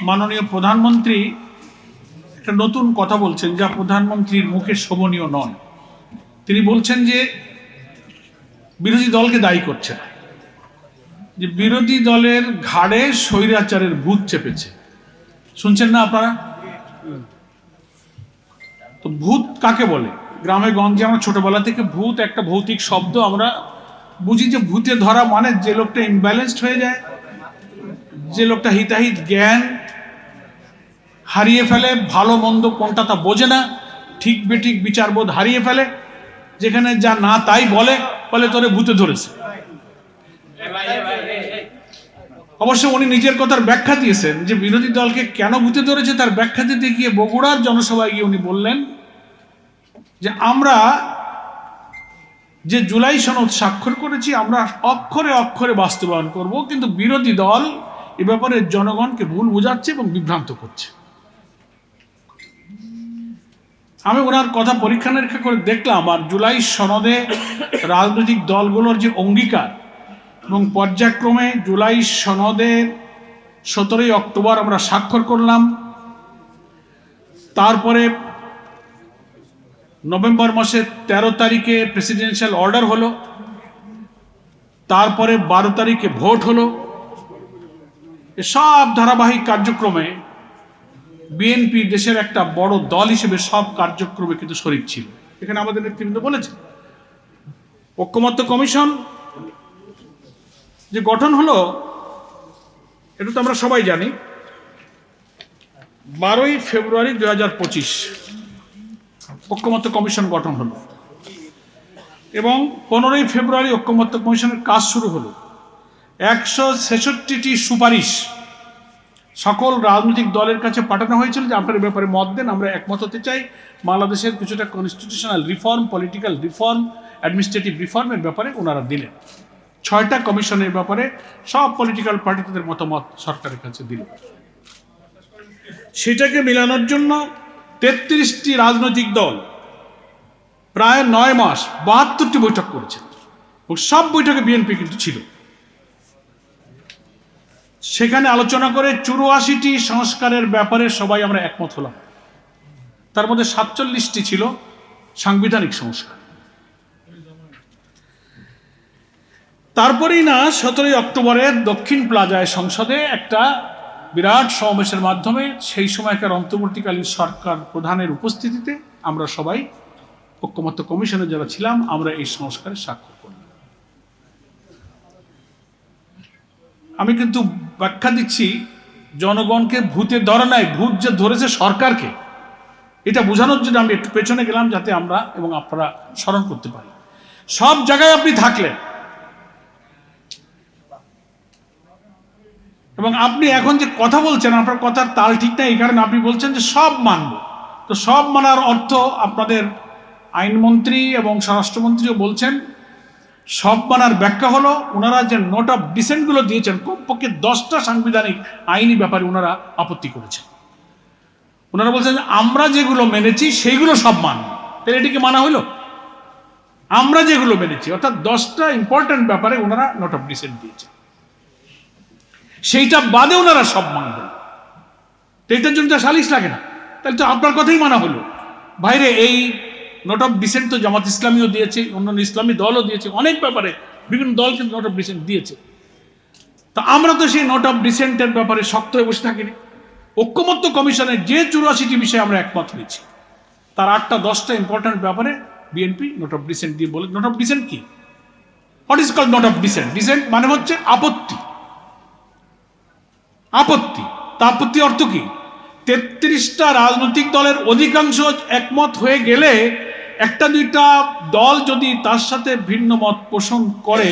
মাননীয় প্রধানমন্ত্রী একটা নতুন কথা বলছেন, যা প্রধানমন্ত্রীর মুখে শোভনীয় নয়। তিনি বলছেন যে বিরোধী দলকে দায়ী করছেন, যে বিরোধী দলের ঘাড়ে স্বৈরাচারের ভূত চেপেছে। শুনছেন না আপনারা? তো ভূত কাকে বলে? গ্রামে গঞ্জে আমরা ছোটবেলা থেকে ভূত একটা ভৌতিক শব্দ আমরা বুঝি, যে ভূতে ধরা মানে যে লোকটা ইমব্যালেন্সড হয়ে যায়, যে লোকটা হিতাহিত জ্ঞান হারিয়ে ফেলে, ভালো মন্দ কোনটা তা বোঝে না, ঠিক বেঠিক বিচারবোধ হারিয়ে ফেলে, যেখানে যা না তাই বলে তোরে ভূতে ধরেছে। অবশ্য উনি নিজের কথার ব্যাখ্যা দিয়েছেন যে বিরোধী দলকে কেন ভূতে ধরেছে, তার ব্যাখ্যা দিতে গিয়ে বগুড়ার জনসভায় গিয়ে উনি বললেন যে আমরা যে জুলাই সনদ স্বাক্ষর করেছি আমরা অক্ষরে অক্ষরে বাস্তবায়ন করব, কিন্তু বিরোধী দল এ ব্যাপারে জনগণকে ভুল বোঝাচ্ছে এবং বিভ্রান্ত করছে। আমি ওনার কথা পরীক্ষা নিরীক্ষা করে দেখলাম, আর জুলাই সনদে রাজনৈতিক দলগুলোর যে অঙ্গীকার এবং পর্যায়ক্রমে জুলাই সনদের 17 অক্টোবর আমরা স্বাক্ষর করলাম, তারপরে নভেম্বর মাসের 13 তারিখে প্রেসিডেন্সিয়াল অর্ডার হলো, তারপরে 12 তারিখে ভোট হলো। সব ধারাবাহিক কার্যক্রমে বিএনপি দেশের একটা বড় দল হিসেবে সব কার্যক্রমে কিন্তু শরীক ছিল। এখানে আমাদের নেতৃবৃন্দ বলেছে, ঐকমত্য কমিশন যে গঠন হলো এটা তো আমরা সবাই জানি। 12ই ফেব্রুয়ারি 2025 ঐকমত্য কমিশন গঠন হলো এবং 15ই ফেব্রুয়ারি ঐকমত্য কমিশনের কাজ শুরু হলো। 166টি সুপারিশ সকল রাজনৈতিক দলের কাছে পাঠানো হয়েছিল যে আপনার ব্যাপারে মত দেন, আমরা একমত হতে চাই। বাংলাদেশের কিছুটা constitutional reform, political reform, administrative রিফর্মের ব্যাপারে ওনারা দিলেন। 6টা কমিশনের ব্যাপারে সব পলিটিক্যাল পার্টিদের মতামত সরকারের কাছে দিল। সেটাকে মেলানোর জন্য 33টি রাজনৈতিক দল প্রায় 9 মাস 72টি বৈঠক করেছে এবং সব বৈঠকে বিএনপি কিন্তু ছিল। সেখানে আলোচনা করে 84টি সংস্কারের ব্যাপারে সবাই আমরা একমত হলাম। তার মধ্যে 47টি ছিল সাংবিধানিক সংস্কার। তারপরেই না 17ই অক্টোবরে দক্ষিণ প্লাজায় সংসদে একটা বিরাট সমাবেশের মাধ্যমে সেই সময়কার অন্তর্বর্তীকালীন সরকার প্রধানের উপস্থিতিতে আমরা সবাই ঐকমত্য কমিশনে যারা ছিলাম আমরা এই সংস্কারে স্বাক্ষর করলাম। আমি কিন্তু ব্যাখ্যা দিচ্ছি, জনগণকে ভূতে ধরে নাই, ভূত যে ধরেছে সরকারকে, এটা বোঝানোর জন্য আমি একটু পেছনে গেলাম যাতে আমরা এবং আপনারা স্মরণ করতে পারি। সব জায়গায় আপনি থাকলেন এবং আপনি এখন যে কথা বলছেন আপনার কথার তাল ঠিক নাই, এই কারণে আপনি বলছেন যে সব মানব। তো সব মানার অর্থ আপনাদের আইনমন্ত্রী এবং স্বরাষ্ট্রমন্ত্রীও বলছেন, সব মানার ব্যাখ্যা হলো ওনারা যে নোট অফ ডিসেন্টগুলো দিয়েছেন, কমপক্ষে 10টা সাংবিধানিক আইনি ব্যাপারে ওনারা আপত্তি করেছেন। ওনারা বলছেন আমরা যেগুলো মেনেছি সেইগুলো সব মানব। তাহলে এটিকে মানা হইল? আমরা যেগুলো মেনেছি অর্থাৎ 10টা ইম্পর্টেন্ট ব্যাপারে ওনারা নোট অফ ডিসেন্ট দিয়েছেন, সেইটা বাদে ওনারা সব মানবেন। এইটার জন্য সালিশ লাগে না, তাহলে তো আপনার কথাই মানা হলো। বাইরে এই নোট অফ ডিসেন্ট তো জামাত ইসলামীও দিয়েছে, অন্যান্য ইসলামী দলও দিয়েছে, অনেক ব্যাপারে বিভিন্ন দল কিন্তু নোট অফ ডিসেন্ট দিয়েছে। তা আমরা তো সেই নোট অফ ডিসেন্টের ব্যাপারে শক্ত হয়ে বসে থাকিনি। ঐকমত্য কমিশনের যে 84টি বিষয়ে আমরা একমত হয়েছি তার 8টা 10টা ইম্পর্টেন্ট ব্যাপারে বিএনপি নোট অফ ডিসেন্ট দিয়ে বলে। নোট অফ ডিসেন্ট কি? What is called note of dissent? Dissent মানে হচ্ছে আপত্তি। আপত্তি, তা আপত্তি অর্থ কি? 33টা রাজনৈতিক দলের অধিকাংশ একমত হয়ে গেলে একটা দুইটা দল যদি তার সাথে ভিন্ন মত পোষণ করে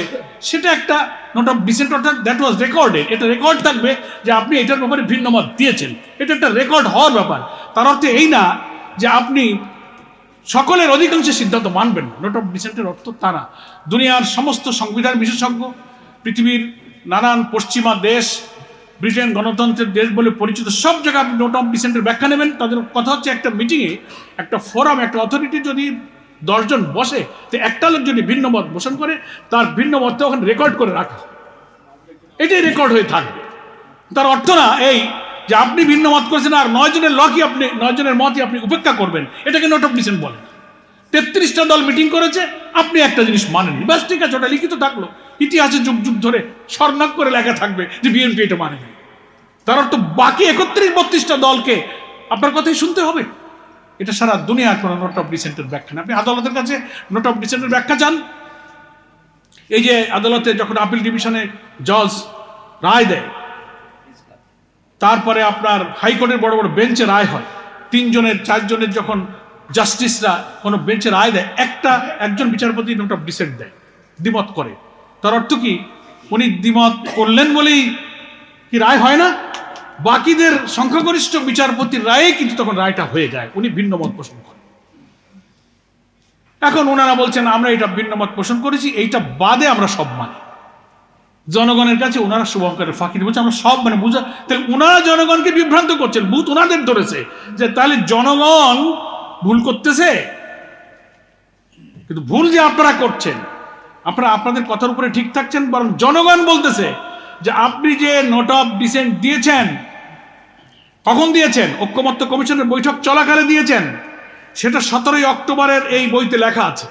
সেটা একটা নোট অফ ডিসেন্ট, অর্থাৎ দ্যাট ওয়াজ রেকর্ডেড। এটা রেকর্ড থাকবে যে আপনি এটার ব্যাপারে ভিন্ন মত দিয়েছেন, এটা একটা রেকর্ড হওয়ার ব্যাপার। তার অর্থ এই না যে আপনি সকলের অধিকাংশের সিদ্ধান্ত মানবেন না। নোট অফ ডিসেন্টের অর্থ তারা দুনিয়ার সমস্ত সংবিধান বিশেষজ্ঞ, পৃথিবীর নানান পশ্চিমা দেশ, ব্রিটেন গণতন্ত্রের দেশ বলে পরিচিত সব জায়গায় আপনি নোট অফ ডিসেন্টের ব্যাখ্যা নেবেন। তাদের কথা হচ্ছে একটা মিটিংয়ে, একটা ফোরাম, একটা অথরিটি যদি 10 জন বসে, তো একটা লোক যদি ভিন্ন মত পোষণ করে তার ভিন্ন মতটা ওখানে রেকর্ড করে রাখা, এটাই রেকর্ড হয়ে থাকবে। তার অর্থ না এই যে আপনি ভিন্ন মত করেছেন আর 9 জনের লকই আপনি 9 জনের মতই আপনি উপেক্ষা করবেন, এটাকে নোট অফ ডিসেন্ট বলেন। 33টা দল মিটিং করেছে, আপনি একটা জিনিস মানেননি, ব্যাস ঠিক আছে, ওটা লিখিত থাকলো, ইতিহাসে যুগ যুগ ধরে স্বর্ণাক করে লেখা থাকবে যে বিএনপি এটা মানেনি। তার অর্থ বাকি 31-32টা দলকে আপনার কথাই শুনতে হবে। এটা সারা দুনিয়ার কোনো নোট অফ ডিসেন্টের ব্যাখ্যা না। আপনি আদালতের কাছে নোট অফ ডিসেন্টের ব্যাখ্যা চান, এই যে আদালতে যখন আপিল ডিভিশনে জজ রায় দেয়, তারপরে আপনার হাইকোর্টের বড় বড় বেঞ্চে রায় হয়, 3 জনের 4 জনের যখন জাস্টিসরা কোনো বেঞ্চে রায় দেয়, একজন বিচারপতি নোট অফ ডিসেন্ট দেয়, দ্বিমত করে। তার অর্থ কি, উনি দ্বিমত করলেন বলেই কি রায় হয় না? বাকিদের সংখ্যাগরিষ্ঠ বিচারপতির রায়ে কিন্তু তখন রায়টা হয়ে যায়, উনি ভিন্ন মত পোষণ করেন। এখন ওনারা বলছেন আমরা এটা ভিন্ন মত পোষণ করেছি, এইটা বাদে আমরা সব মানি। জনগণের কাছে ওনারা শুভঙ্করের ফাঁকি বলছে আমরা সব মানে বুঝা, তাহলে ওনারা জনগণকে বিভ্রান্ত করছেন, ভূত ওনাদের ধরেছে যে তাহলে জনগণ ভুল করতেছে। কিন্তু ভুল যে আপনারা করছেন, আপনারা আপনাদের কথার উপরে ঠিক থাকছেন, বরং জনগণ বলতেছে যে আপনি যে নোট অফ ডিসেন্ট দিয়েছেন, কখন দিয়েছেন? ঐক্যমত্য কমিশনের বৈঠক চলাকালে দিয়েছেন। সেটা 17ই অক্টোবরের এই বইতে লেখা আছে।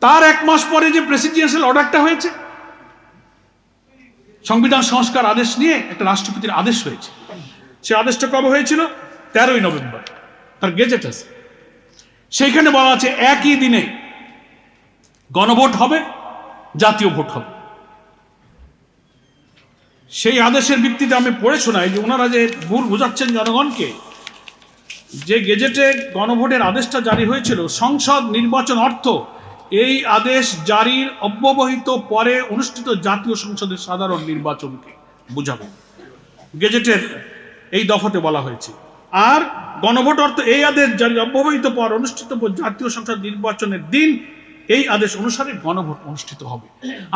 তার 1 মাস পরে যে প্রেসিডেন্সিয়াল অর্ডারটা হয়েছে, সংবিধান সংস্কার আদেশ নিয়ে একটা রাষ্ট্রপতির আদেশ হয়েছে, সে আদেশটা কবে হয়েছিল? 13ই নভেম্বর, তার গেজেট আছে। সেইখানে বলা আছে একই দিনে গণভোট হবে, জাতীয় ভোট হবে। সেই আদেশের ভিত্তিতে আমি পড়ে শোনাই যে ওনারা যে ভুল বোঝাচ্ছেন জনগণকে, যে গেজেটে গণভোটের আদেশটা জারি হয়েছিল, সংসদ নির্বাচন অর্থ এই আদেশ জারির অব্যবহিত পরে অনুষ্ঠিত জাতীয় সংসদের সাধারণ নির্বাচনকে বুঝাবে, গেজেটের এই দফাতে বলা হয়েছে। আর গণভোট অর্থ এই আদেশ জারির অব্যবহিত পর অনুষ্ঠিত জাতীয় সংসদ নির্বাচনের দিন এই আদেশ অনুসারে গণভোট অনুষ্ঠিত হবে।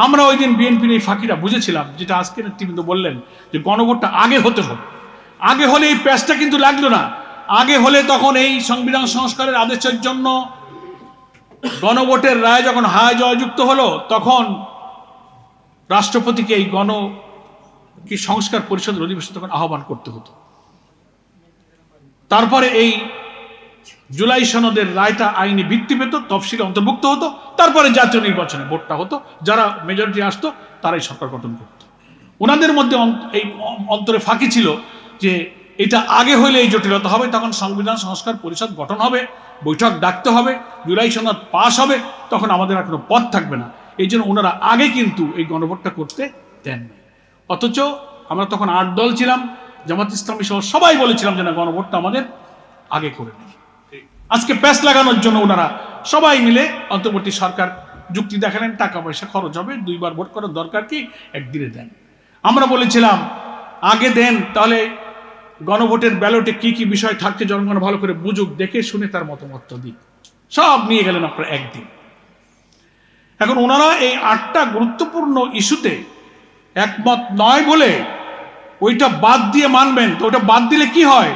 আমরা ওই দিন বিএনপির এই ফাঁকিটা বুঝেছিলাম, যেটা আজকে নেতৃবৃন্দ বললেন যে গণভোটটা আগে হতে হবে। আগে হলে এই প্যাচটা কিন্তু লাগলো না। আগে হলে তখন এই সংবিধান সংস্কারের আদেশের জন্য গণভোটের রায় যখন হায় জয়যুক্ত হলো, তখন রাষ্ট্রপতিকে এই সংস্কার পরিষদের অধিবেশন তখন আহ্বান করতে হতো। তারপরে এই জুলাই সনদের রায়টা আইনি ভিত্তি পেত, তফসিলে অন্তর্ভুক্ত হতো, তারপরে জাতীয় নির্বাচনে ভোটটা হতো, যারা মেজরিটি আসতো তারাই সরকার গঠন করত। ওনাদের মধ্যে এই অন্তরে ফাঁকি ছিল যে এটা আগে হইলে এই জটিলতা হবে, তখন সংবিধান সংস্কার পরিষদ গঠন হবে, বৈঠক ডাকতে হবে, জুলাই সনদ পাস হবে, তখন আমাদের আর কোনো পথ থাকবে না। এই জন্য ওনারা আগে কিন্তু এই গণভোটটা করতে দেন না। অথচ আমরা তখন 8 দল ছিলাম, জামাত ইসলামী সহ সবাই বলেছিলাম যে না, গণভোটটা আমাদের আগে করে নেই। আজকে প্যাচ লাগানোর জন্য ওনারা সবাই মিলে অন্তর্বর্তী সরকার যুক্তি দেখালেন, টাকা পয়সা খরচ হবে, 2 বার ভোট করার দরকার কি, একদিনে দেন। আমরা বলেছিলাম আগে দেন, তাহলে গণভোটের ব্যালটে কি কি বিষয় থাকছে জনগণ ভালো করে বুঝুক, দেখে শুনে তার মতামত দিক। সব নিয়ে গেলেন আপনারা একদিন। এখন ওনারা এই 8টা গুরুত্বপূর্ণ ইস্যুতে একমত নয় বলে ওইটা বাদ দিয়ে মানবেন, তো ওটা বাদ দিলে কি হয়?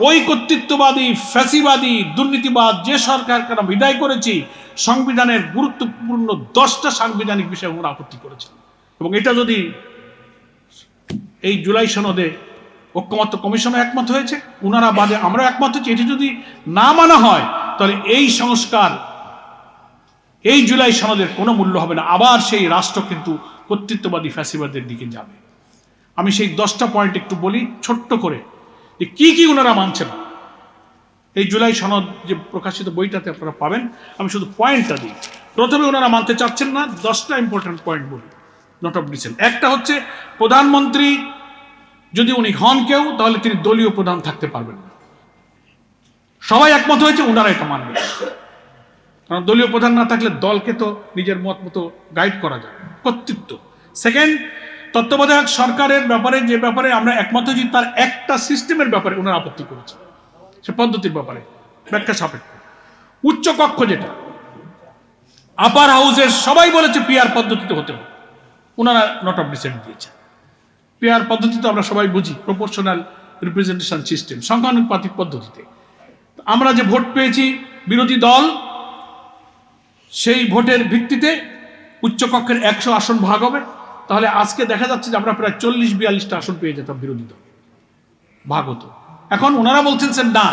ওই কর্তৃত্ববাদী, ফ্যাসিবাদী, দুর্নীতিবাদ যে সরকারকে আমরা বিদায় করেছি, সংবিধানের গুরুত্বপূর্ণ 10টা সাংবিধানিক বিষয়ে ওরা আপত্তি করেছেন। এবং এটা যদি এই জুলাই সনদে ঐক্যমত্য কমিশনও একমত হয়েছে, ওনারা বাদে আমরা একমত হয়েছি, এটি যদি না মানা হয় তাহলে এই সংস্কার, এই জুলাই সনদের কোনো মূল্য হবে না। আবার সেই রাষ্ট্র কিন্তু কর্তৃত্ববাদী ফ্যাসিবাদের দিকে যাবে। আমি সেই 10টা পয়েন্ট একটু বলি ছোট্ট করে, যে কি কি ওনারা মানছেন। এই জুলাই সনদ যে প্রকাশিত বইটাতে আপনারা পাবেন, আমি শুধু পয়েন্টটা দিই। প্রথমে ওনারা মানতে চাচ্ছেন না, 10টা ইম্পর্টেন্ট পয়েন্ট বলি, নোট অফ ডিসেন্ট। একটা হচ্ছে প্রধানমন্ত্রী যদি উনি হন কেউ, তাহলে তিনি দলীয় প্রধান থাকতে পারবেন না। সবাই একমত হয়েছে, ওনারা এটা মানবেন, কারণ দলীয় প্রধান না থাকলে দলকে তো নিজের মত মতো গাইড করা যায়, কর্তৃত্ব। সেকেন্ড, তত্ত্বাবধায়ক সরকারের ব্যাপারে যে ব্যাপারে আমরা একমত হয়েছি, তার একটা সিস্টেমের ব্যাপারে ওনারা আপত্তি করেছে, সে পদ্ধতির ব্যাপারে ব্যাখ্যা সাপেক্ষ। উচ্চ কক্ষ যেটা আপার হাউসের সবাই বলেছে পিআর পদ্ধতিতে হতে হবে, ওনারা নোট অফ ডিসেন্ট দিয়েছে। পিআর পদ্ধতি তো আমরা সবাই বুঝি, প্রপোর্শনাল রিপ্রেজেন্টেশন সিস্টেম, সংখ্যানুপাতিক পদ্ধতিতে। আমরা যে ভোট পেয়েছি বিরোধী দল, সেই ভোটের ভিত্তিতে উচ্চকক্ষের 100 আসন ভাগ হবে। তাহলে আজকে দেখা যাচ্ছে যে আমরা প্রায় 40-42টা আসন পেয়ে যেতাম বিরোধী দল, ভাগ হতো। এখন ওনারা বলছেন যে না,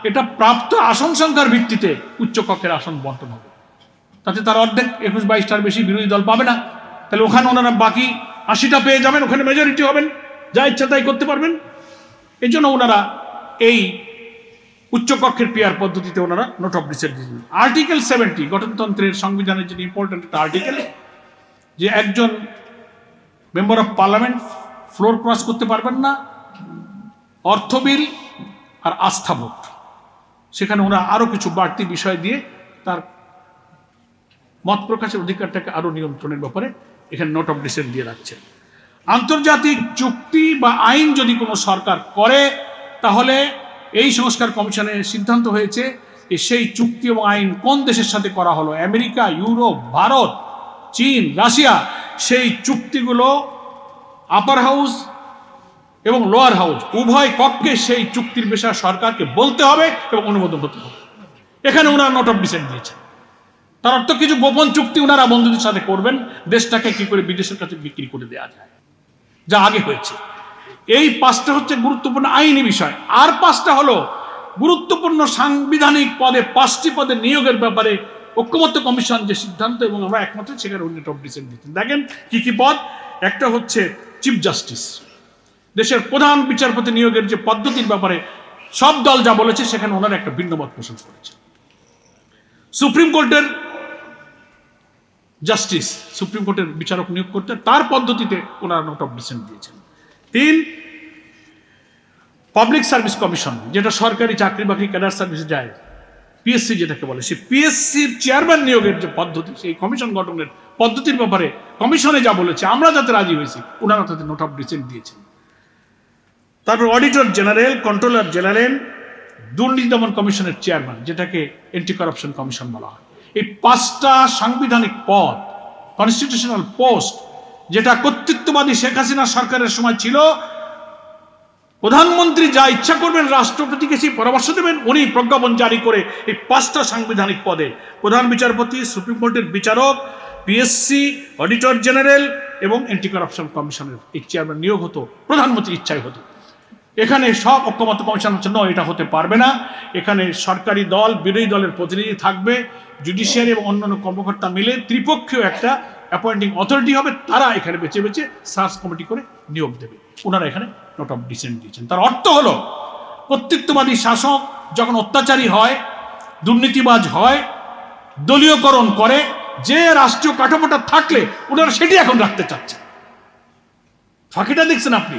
এটা প্রাপ্ত আসন সংখ্যার ভিত্তিতে উচ্চকক্ষের আসন বন্টন হবে, তাতে তার অর্ধেক 21-22টার বেশি বিরোধী দল পাবে না, তাহলে ওখানে ওনারা বাকি 80টা পেয়ে যাবেন, ওখানে মেজরিটি হবেন, যা ইচ্ছা তাই করতে পারবেন। এই জন্য ওনারা এই উচ্চকক্ষের পিয়ার পদ্ধতিতে ওনারা নোট অফ ডিসেন্ট দিয়েছেন। আর্টিকেল 70 গঠনতন্ত্রের সংবিধানের যে ইম্পর্টেন্ট একটা আর্টিকেল, যে একজন member of parliament floor cross করতে পারবেন না অর্থ বিল আর আস্থা ভোট, সেখানে ওরা আরো কিছু বাড়তি বিষয় দিয়ে তার মত প্রকাশের অধিকারটাকে আরো নিয়ন্ত্রণের ব্যাপারে এখানে নোট অফ ডিসেন্ট দিয়ে রাখছেন। আন্তর্জাতিক চুক্তি বা আইন যদি কোনো সরকার করে, তাহলে এই সংস্কার কমিশনের সিদ্ধান্ত হয়েছে যে সেই চুক্তি এবং আইন কোন দেশের সাথে করা হলো, আমেরিকা, ইউরোপ, ভারত, চীন, রাশিয়া, সেই চুক্তিগুলো আপার হাউস এবং লোয়ার হাউস উভয় কক্ষে সেই চুক্তির বিষয়ে সরকারকে বলতে হবে এবং অনুমোদন করতে হবে। এখানে ওনারা নোট অফ ডিসেন্ট দিয়েছেন। তার অর্থ কিছু গোপন চুক্তি ওনারা বন্ধুদের সাথে করবেন, দেশটাকে কি করে বিদেশের কাছে বিক্রি করে দেওয়া যায়, যা আগে হয়েছে। এই 5টা হচ্ছে গুরুত্বপূর্ণ আইনি বিষয়। আর 5টা হলো গুরুত্বপূর্ণ সাংবিধানিক পদে, 5টি পদে নিয়োগের ব্যাপারে ঐকমত্য কমিশন যে সিদ্ধান্ত এবং আমরা একমাত্র সেখানে নোট অফ ডিসেন্ট দিচ্ছেন। দেখেন কি কি পদ। একটা হচ্ছে চিফ জাস্টিস, দেশের প্রধান বিচারপতি নিয়োগের যে পদ্ধতির ব্যাপারে সব দল যা বলেছে সেখানে ওনারা একটা ভিন্ন মত পোষণ করেছে। সুপ্রিম কোর্টের জাস্টিস, সুপ্রিম কোর্টের বিচারক নিয়োগ করতে তার পদ্ধতিতে ওনারা নোট অফ ডিসেন্ট দিয়েছেন। 3, পাবলিক সার্ভিস কমিশন, যেটা সরকারি চাকরি বাকরি ক্যাডার সার্ভিসে যায়, পিএসসি যেটাকে বলে, সেই পিএসসির চেয়ারম্যান নিয়োগের যে পদ্ধতি, সেই কমিশন গঠনের পদ্ধতির ব্যাপারে কমিশনে যা বলেছে আমরা যাতে রাজি হয়েছি, ওনারা তাতে নোট অফ ডিসেন্ট দিয়েছেন। তারপর অডিটর জেনারেল, কন্ট্রোলার জেনারেল, দুর্নীতি দমন কমিশনের চেয়ারম্যান, যেটাকে অ্যান্টি কারাপশন কমিশন বলা হয়। এই 5টা সাংবিধানিক পদ, কনস্টিটিউশনাল পোস্ট, যেটা কর্তৃত্ববাদী শেখ হাসিনা সরকারের সময় ছিল, প্রধানমন্ত্রী যা ইচ্ছা করবেন রাষ্ট্রপতিকে সেই পরামর্শ দেবেন, উনি প্রজ্ঞাপন জারি করে এই 5টা সাংবিধানিক পদে প্রধান বিচারপতি, সুপ্রিম কোর্টের বিচারক, পিএসসি, অডিটর জেনারেল এবং অ্যান্টি কারাপশন কমিশনের এই চেয়ারম্যান নিয়োগ হতো, প্রধানমন্ত্রীর ইচ্ছাই হতো। এখানে সব ঐকমত্য কমিশন হচ্ছে না, এটা হতে পারবে না। এখানে সরকারি দল, বিরোধী দলের প্রতিনিধি থাকবে, জুডিশিয়ারি এবং অন্যান্য কর্মকর্তা মিলে ত্রিপক্ষীয় একটা অ্যাপয়েন্টিং অথরিটি হবে, তারা এখানে বেছে বেছে সার্চ কমিটি করে নিয়োগ দেবে। ওনারা এখানে নোট অফ ডিসেন্ট দিয়েছেন। তার অর্থ হলো কর্তৃত্ববাদী শাসক যখন অত্যাচারী হয়, দুর্নীতিবাজ হয়, দলীয়করণ করে, যে রাষ্ট্রীয় কাঠামোটা থাকলে ওনারা সেটি এখন রাখতে চাচ্ছে। ফাঁকিটা দেখছেন আপনি।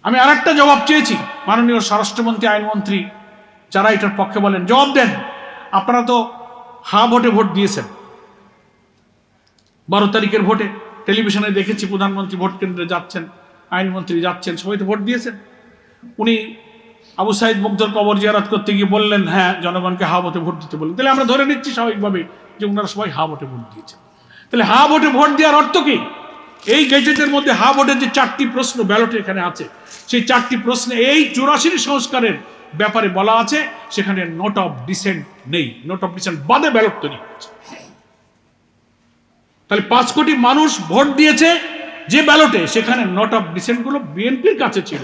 আমি আর একটা জবাব চেয়েছি, মাননীয় স্বরাষ্ট্রমন্ত্রী, আইনমন্ত্রী যারা এটার পক্ষে বলেন, জবাব দেন। আপনারা তো হা ভোটে ভোট দিয়েছেন। 12 তারিখের ভোটে টেলিভিশনে দেখেছি প্রধানমন্ত্রী ভোট কেন্দ্রে যাচ্ছেন, আইনমন্ত্রী যাচ্ছেন, সবাই তো ভোট দিয়েছেন। উনি আবু সাইদ মুগ্ধর কবর জিয়ারত করতে গিয়ে বললেন হ্যাঁ জনগণকে হা ভোটে ভোট দিতে বললেন, তাহলে আমরা ধরে নিচ্ছি স্বাভাবিকভাবে যে ওনারা সবাই হা ভোটে ভোট দিয়েছেন। তাহলে হা ভোটে ভোট দেওয়ার অর্থ কি? এই গেজেটের মধ্যে হা ভোটের যে 4টি প্রশ্ন ব্যালটে এখানে আছে, সেই 4টি প্রশ্নে এই 84 সংস্কারের ব্যাপারে বলা আছে, সেখানে নোট অফ ডিসেন্ট নেই। নোট অফ ডিসেন্ট বাদে ব্যালট তৈরি হচ্ছে। তাহলে 5 কোটি মানুষ ভোট দিয়েছে যে ব্যালটে, সেখানে নোট অফ ডিসেন্ট গুলো বিএনপির কাছে ছিল,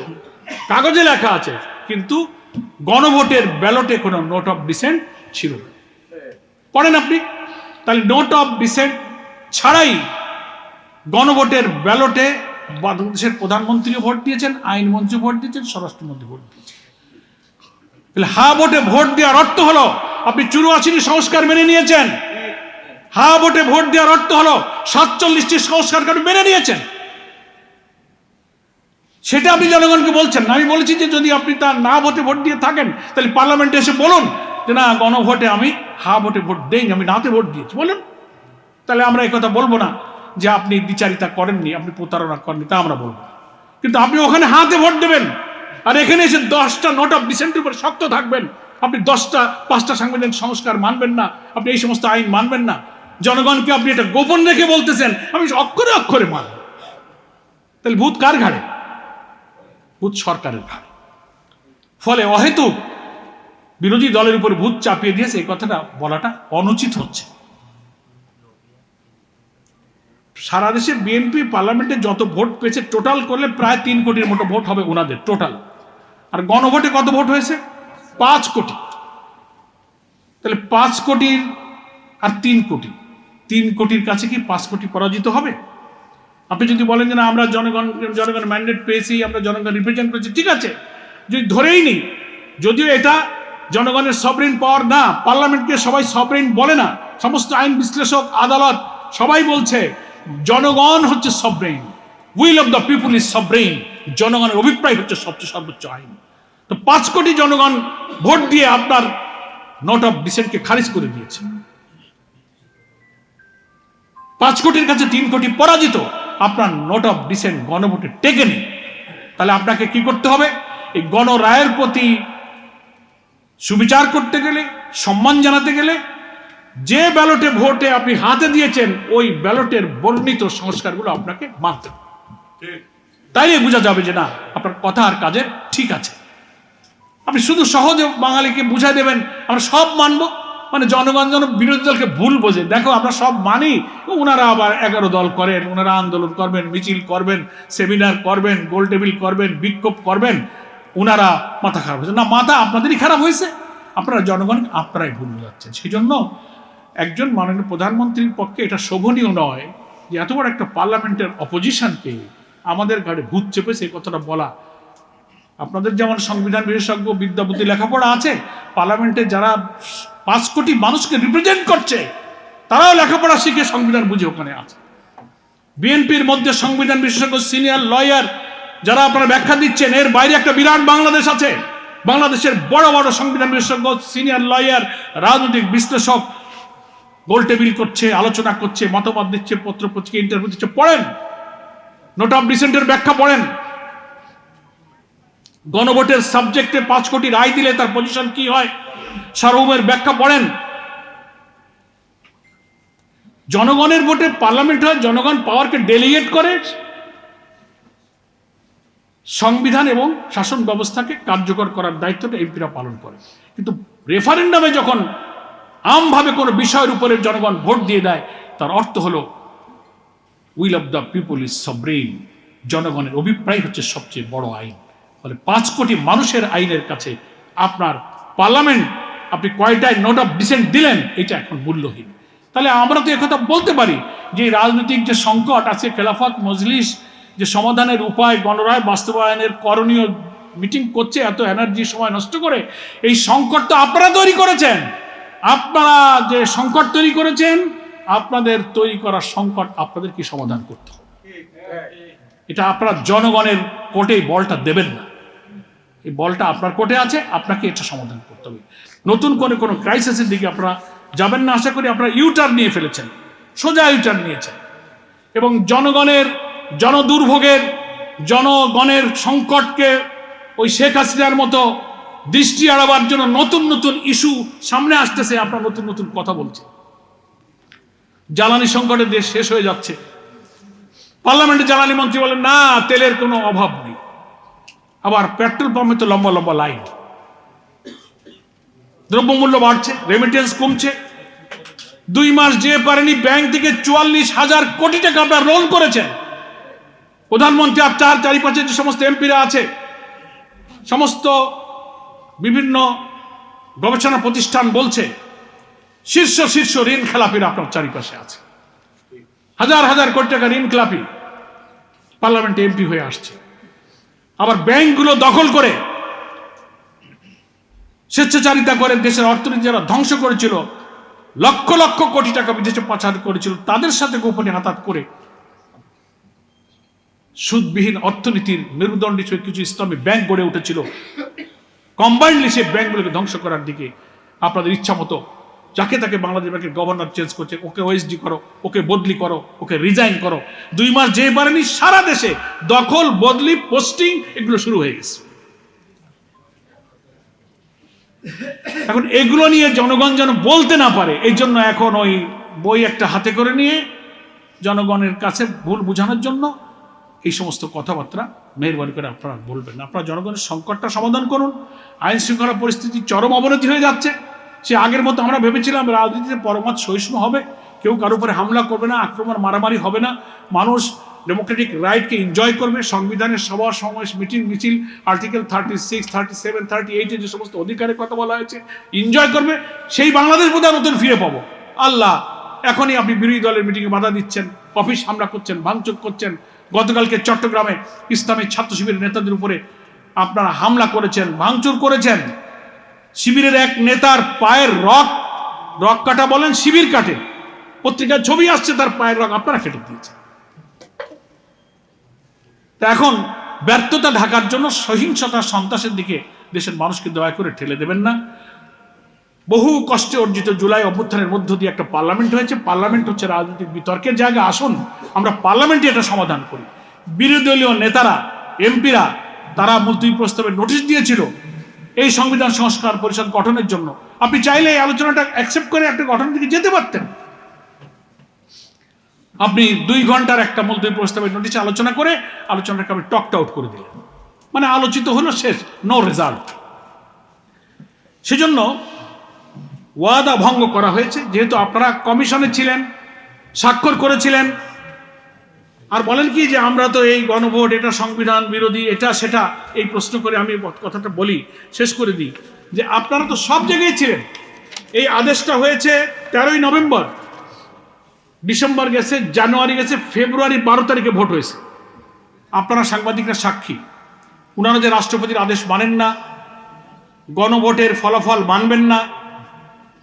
কাগজে লেখা আছে, কিন্তু গণভোটের ব্যালটে কোনো নোট অফ ডিসেন্ট ছিল না। পড়েন আপনি। তাহলে নোট অফ ডিসেন্ট ছাড়াই গণভোটের ব্যালটে বাংলাদেশের প্রধানমন্ত্রীও ভোট দিয়েছেন, আইনমন্ত্রী ভোট দিয়েছেন, স্বরাষ্ট্রমন্ত্রী ভোট দিয়েছেন। তাহলে হা ভোটে ভোট দেওয়ার অর্থ হলো আপনি 84 সংস্কার মেনে নিয়েছেন। হা ভোটে ভোট দেওয়ার অর্থ হলো 47টি সংস্কার আপনি মেনে নিয়েছেন। সেটা আপনি জনগণকে বলছেন না। আমি বলেছি যে যদি আপনি তার না ভোটে ভোট দিয়ে থাকেন, তাহলে পার্লামেন্টে এসে বলুন যে না, গণভোটে আমি হা ভোটে ভোট দেইনি, আমি নাতে ভোট দিয়েছি, বলুন। তাহলে আমরা এই কথা বলবো না যে আপনি বিচারিতা করেননি, আপনি প্রতারণা করেননি, তা আমরা বলবো। কিন্তু আপনি ওখানে হাতে ভোট দেবেন, আর এখানে এসে 10টা নোট অফ ডিসেন্টের উপর শক্ত থাকবেন। আপনি 5টা সাংবিধানিক সংস্কার মানবেন না, আপনি এই সমস্ত আইন মানবেন না। জনগণকে আপনি এটা গোপন রেখে বলতেছেন আমি অক্ষরে অক্ষরে মানব। তাহলে ভূত কার ঘাড়ে? ভূত সরকারের ঘাড়ে। ফলে অহেতুক বিরোধী দলের উপর ভূত চাপিয়ে দিয়েছে, এই কথাটা বলাটা অনুচিত হচ্ছে। সারা দেশে বিএনপি পার্লামেন্টে যত ভোট পেয়েছে টোটাল করলে প্রায় 3 কোটির মতো ভোট হবে ওনাদের টোটাল। আর গণভোটে কত ভোট হয়েছে? 5 কোটি। তাহলে 5 কোটির আর 3 কোটি, 3 কোটির কাছে কি 5 কোটি পরাজিত হবে? আপনি যদি বলেন যে না আমরা জনগণ ম্যান্ডেট পেয়েছি, আমরা জনগণ রিপ্রেজেন্ট করেছি, ঠিক আছে, যদি ধরেই নিই, যদিও এটা জনগণের সভরেন পাওয়ার না, পার্লামেন্টকে সবাই সভরেন বলে না, সমস্ত আইন বিশ্লেষক, আদালত সবাই বলছে জনগণ হচ্ছে sovereign, will of the people is sovereign, জনগণের অভিপ্রায় হচ্ছে সবচেয়ে সর্বোচ্চ আইন। তো 5 কোটি জনগণ ভোট দিয়ে আপনার নোট অফ ডিসেন্টকে খারিজ করে দিয়েছে। 5 কোটির কাছে 3 কোটি পরাজিত, আপনার নোট অফ ডিসেন্ট গণভোটে টেকেনি। তাহলে আপনাকে কি করতে হবে? এই গণরায়ের প্রতি সুবিচার করতে গেলে, সম্মান জানাতে গেলে, যে ব্যালটে ভোটে আপনি হাতে দিয়েছেন ওই ব্যালটের বর্ণিত সংস্কারগুলো আপনাকে মানতে হবে। তাইলে বোঝা যাবে যে না আপনার কথা আর কাজের ঠিক আছে। আপনি শুধু সহজে বাঙালিকে বুঝাই দেবেন আমরা সব মানবো, মানে জনগণ যেন বিরোধী দলকে ভুল বোঝে, দেখো আমরা সব মানি, ওনারা আবার 11 দল করেন, ওনারা আন্দোলন করবেন, মিছিল করবেন, সেমিনার করবেন, গোল টেবিল করবেন, বিক্ষোভ করবেন, ওনারা মাথা খারাপ হয়েছে। না, মাথা আপনাদেরই খারাপ হয়েছে, আপনারা জনগণ আপনারাই ভুল বোঝাচ্ছেন। সেই জন্য একজন মাননীয় প্রধানমন্ত্রীর পক্ষে এটা শোভনীয় নয় যে এত বড় একটা পার্লামেন্টের অপোজিশনকে আমাদের ঘাড়ে ভূত চেপেছে এই কথাটা বলা। আপনাদের যেমন সংবিধান বিশেষজ্ঞ বিদ্যাপতি লেখাপড়া আছে, পার্লামেন্টে যারা 5 কোটি মানুষকে রিপ্রেজেন্ট করছে তারাও লেখাপড়া শিখে সংবিধান বুঝে ওখানে আছে। বিএনপির মধ্যে সংবিধান বিশেষজ্ঞ, সিনিয়র লয়ার যারা আপনারা ব্যাখ্যা দিচ্ছেন, এর বাইরে একটা বিরাট বাংলাদেশ আছে। বাংলাদেশের বড় বড় সংবিধান বিশেষজ্ঞ, সিনিয়র লয়ার, রাজনৈতিক বিশ্লেষক গোল টেবিল করছে, আলোচনা করছে, মতামত দিচ্ছে, পত্র পত্রিকা ইন্টারভিউ দিচ্ছে। পড়েন, নোট অফ ডিসেন্টের ব্যাখ্যা পড়েন। গণভোটের সাবজেক্টে 5 কোটি রায় দিলে তার পজিশন কি হয়, সার্বভৌমের ব্যাখ্যা পড়েন। জনগণের ভোটে পার্লামেন্ট হয়, জনগণ পাওয়ারকে ডেলিগেট করে, সংবিধান এবং শাসন ব্যবস্থাকে কার্যকর করার দায়িত্বটা এমপিরা পালন করে। কিন্তু রেফারেন্ডামে যখন আমভাবে কোনো বিষয়ের উপরে জনগণ ভোট দিয়ে দেয়, তার অর্থ হলো will of the people is sovereign, জনগণের অভিপ্রায় হচ্ছে সবচেয়ে বড় আইন। ফলে 5 কোটি মানুষের আইনের কাছে আপনার পার্লামেন্ট, আপনি কয়টায় নোট অফ ডিসেন্ট দিলেন, এটা এখন মূল্যহীন। তাহলে আমরা তো একথা বলতে পারি যে রাজনৈতিক যে সংকট আছে, খেলাফত মজলিস যে সমাধানের উপায়, গণরায় বাস্তবায়নের করণীয় মিটিং করছে এত এনার্জি সময় নষ্ট করে, এই সংকট তো আপনারা তৈরি করেছেন। আপনারা যে সংকট তৈরি করেছেন, আপনাদের তৈরি করা সংকট আপনাদের কি সমাধান করতে হবে। এটা আপনারা জনগণের কোর্টে বলটা দেবেন না, এই বলটা আপনার কোর্টে আছে, আপনাকে এটা সমাধান করতে হবে। নতুন করে কোনো ক্রাইসিসের দিকে আপনারা যাবেন না। আশা করি আপনারা ইউটার্ন নিয়ে ফেলেছেন, সোজা ইউটার্ন নিয়েছেন, এবং জনগণের জনদুর্ভোগের, জনগণের সংকটকে ওই শেখ হাসিনার মতো দৃষ্টি এড়াবার জন্য নতুন নতুন ইস্যু সামনে আসতেছে, আপনারা নতুন নতুন কথা বলছেন। জ্বালানি সংকটে দেশ শেষ হয়ে যাচ্ছে, পার্লামেন্টে জ্বালানি মন্ত্রী বলেন না তেলের কোনো অভাব নেই, আবার পেট্রোল পাম্পে তো লম্বা লম্বা লাইন। দ্রব্যমূল্য বাড়ছে, রেমিটেন্স কমছে। 2 মাস যে পারেনি ব্যাংক থেকে 44,000 কোটি টাকা আপনার লোন করেছেন। প্রধানমন্ত্রী আর চারিপাশে যে সমস্ত এমপিরা আছে, সমস্ত বিভিন্ন গবেষণা প্রতিষ্ঠান বলছে শীর্ষ শীর্ষ ঋণ খেলাপিরা আপনার চারিপাশে আছে। হাজার হাজার কোটি টাকা ঋণ খেলাপি পার্লামেন্টে এমপি হয়ে আসছে। আবার ব্যাংকগুলো দখল করে স্বেচ্ছাচারিতা করে দেশের অর্থনীতি যারা ধ্বংস করেছিল, লক্ষ লক্ষ কোটি টাকা বিদেশে পাচার করেছিল, তাদের সাথে গোপনে হাতাত করে সুদবিহীন অর্থনীতির মেরুদণ্ড হিসেবে কিছু ইসলামী ব্যাংক গড়ে উঠেছিল। কম্বাইন্ডলি সেই ব্যাংকগুলোকে ধ্বংস করার দিকে আপনাদের ইচ্ছা মতো যাকে তাকে বাংলাদেশ ব্যাংকের গভর্নর চেঞ্জ করছে, ওকে ওএসডি করো, ওকে বদলি করো, ওকে রিজাইন করো। 2 মাস যে পারেনি সারা দেশে দখল, বদলি, পোস্টিং এগুলো শুরু হয়ে গেছে। এখন এগুলো নিয়ে জনগণ যেন বলতে না পারে, এই জন্য এখন ওই বই একটা হাতে করে নিয়ে জনগণের কাছে ভুল বোঝানোর জন্য এই সমস্ত কথাবার্তা মেহরবানি করে আপনারা বলবেন না। আপনারা জনগণের সংকটটা সমাধান করুন। আইন শৃঙ্খলা পরিস্থিতি চরম অবনতি হয়ে যাচ্ছে। সে আগের মতো আমরা ভেবেছিলাম রাজনীতিতে পরমত সহিষ্ণু হবে, কেউ কারোর উপরে হামলা করবে না, আক্রমণ মারামারি হবে না, মানুষ ডেমোক্রেটিক রাইটকে এনজয় করবে, সংবিধানের সভা সমাবেশ মিটিং মিছিল আর্টিকেল 36, 37, 38 যে সমস্ত অধিকারের কথা বলা হয়েছে এনজয় করবে। সেই বাংলাদেশ বোধহয় নতুন ফিরে পাবো। আল্লাহ, এখনই আপনি বিরোধী দলের মিটিংয়ে বাধা দিচ্ছেন, অফিস হামলা করছেন, ভাঙচুর করছেন। গতকালকে চট্টগ্রামে ইসলামী ছাত্র শিবিরের নেতাদের উপরে আপনারা হামলা করেছেন, ভাঙচুর করেছেন। শিবিরের এক নেতার পায়ের রক কাটা বলেন, শিবির কাটে, পত্রিকায় ছবি আসছে, তার পায়ের রক আপনারা কেটে দিয়েছেন। তা এখন ব্যর্থতা ঢাকার জন্য সহিংসতা সন্ত্রাসের দিকে দেশের মানুষকে দয়া করে ঠেলে দেবেন না। বহু কষ্টে অর্জিত জুলাই অভ্যুত্থানের মধ্য দিয়ে একটা পার্লামেন্ট হয়েছে। পার্লামেন্ট হচ্ছে রাজনৈতিক বিতর্কের জায়গা। আসুন আমরা পার্লামেন্টে এটা সমাধান করি। বিরোধী দলীয় নেতারা, এমপিরা, তারা মুলতবি প্রস্তাবের নোটিশ দিয়েছিল এই সংবিধান সংস্কার পরিষদ গঠনের জন্য। আপনি চাইলে এই আলোচনাটা অ্যাকসেপ্ট করে একটা গঠনের দিকে যেতে পারতেন। আপনি 2 ঘন্টার একটা মুলতবি প্রস্তাবের নোটিশ আলোচনা করে আলোচনাটাকে আপনি টকড আউট করে দিলেন, মানে আলোচিত হলো, শেষ, নো রেজাল্ট। সেজন্য ওয়াদা ভঙ্গ করা হয়েছে। যেহেতু আপনারা কমিশনে ছিলেন, স্বাক্ষর করেছিলেন, আর বলেন কি যে আমরা তো এই গণভোট, এটা সংবিধান বিরোধী, এটা সেটা, এই প্রশ্ন করে আমি কথাটা বলি, শেষ করে দিই যে আপনারা তো সব জায়গায় ছিলেন। এই আদেশটা হয়েছে 13ই নভেম্বর, ডিসেম্বর গেছে, জানুয়ারি গেছে, ফেব্রুয়ারি 12 তারিখে ভোট হয়েছে। আপনারা সাংবাদিকরা সাক্ষী। উনারা যে রাষ্ট্রপতির আদেশ মানেন না, গণভোটের ফলাফল মানবেন না,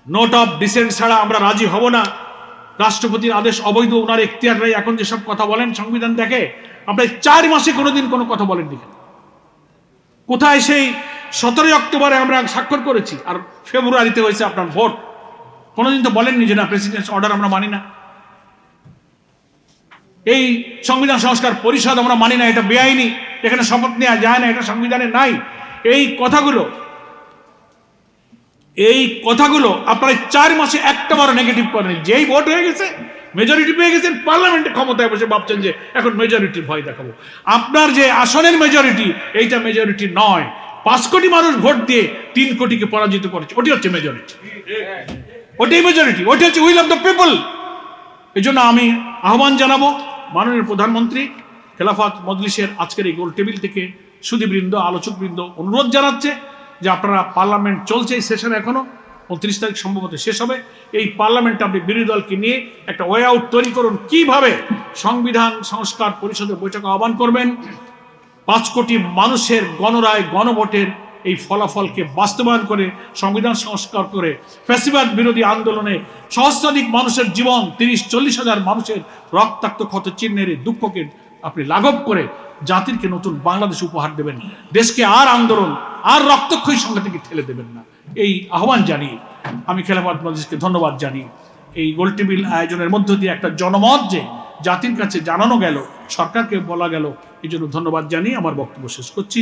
নোট অফ ডিসেন্ট ছাড়া আমরা রাজি হব না, রাষ্ট্রপতির আদেশ অবৈধ, ওনার এখতিয়ার নেই, এখন যেসব কথা বলেন সংবিধান দেখে, আপনার 4 মাসে কোনোদিন কোনো কথা বলেন নি। কোথায় সেই 17ই অক্টোবরে আমরা স্বাক্ষর করেছি, আর ফেব্রুয়ারিতে হয়েছে আপনার ভোট। কোনোদিন তো বলেননি যে না, প্রেসিডেন্ট অর্ডার আমরা মানি না, এই সংবিধান সংস্কার পরিষদ আমরা মানি না, এটা বেআইনি, এখানে শপথ নেওয়া যায় না, এটা সংবিধানে নাই। এই কথাগুলো আপনারা 4 মাসে একটা বার নেগেটিভ করেন। যেই ভোট হয়ে গেছে, মেজরিটি পেয়ে গেছেন, পার্লামেন্টে ক্ষমতায় বসে ভাবছেন যে এখন মেজরিটির ভয় দেখাবো। আপনার যে আসনের মেজরিটি, এইটা মেজরিটি নয়। 5 কোটি মানুষ ভোট দিয়ে 3 কোটিকে পরাজিত করেছে, ওটি হচ্ছে মেজরিটি, ওটাই মেজরিটি, ওটি হচ্ছে উইল অফ দ্য পিপল। এই জন্য আমি আহ্বান জানাবো মাননীয় প্রধানমন্ত্রী, খেলাফত মজলিসের আজকের এই গোল টেবিল থেকে সুধীবৃন্দ, আলোচকবৃন্দ অনুরোধ জানাচ্ছে যে আপনারা, পার্লামেন্ট চলছে, এই সেশন এখনো 29 তারিখ সম্ভবত শেষ হবে। এই পার্লামেন্টে আপনি বিরোধী দলকে নিয়ে একটা ওয়ে আউট তৈরি করুন, কিভাবে সংবিধান সংস্কার পরিষদের বৈঠক আহ্বান করবেন, 5 কোটি মানুষের গণরায়, গণভোটের এই ফলাফলকে বাস্তবায়ন করে সংবিধান সংস্কার করে ফ্যাসিবাদ বিরোধী আন্দোলনে সহস্রাধিক মানুষের জীবন, 30-40 হাজার মানুষের রক্তাক্ত ক্ষত চিহ্নের এই দুঃখকে আপনি লাঘব করে জাতিরকে নতুন বাংলাদেশ উপহার দেবেন। দেশকে আর আন্দোলন, আর রক্তক্ষয়ী সংখ্যা থেকে ঠেলে দেবেন না। এই আহ্বান জানিয়ে আমি খেলাফত মজলিসকে ধন্যবাদ জানিয়ে এই গোলটেবিল আয়োজনের মধ্য দিয়ে একটা জনমত যে জাতির কাছে জানানো গেল, সরকারকে বলা গেল, এই জন্য ধন্যবাদ জানিয়ে আমার বক্তব্য শেষ করছি।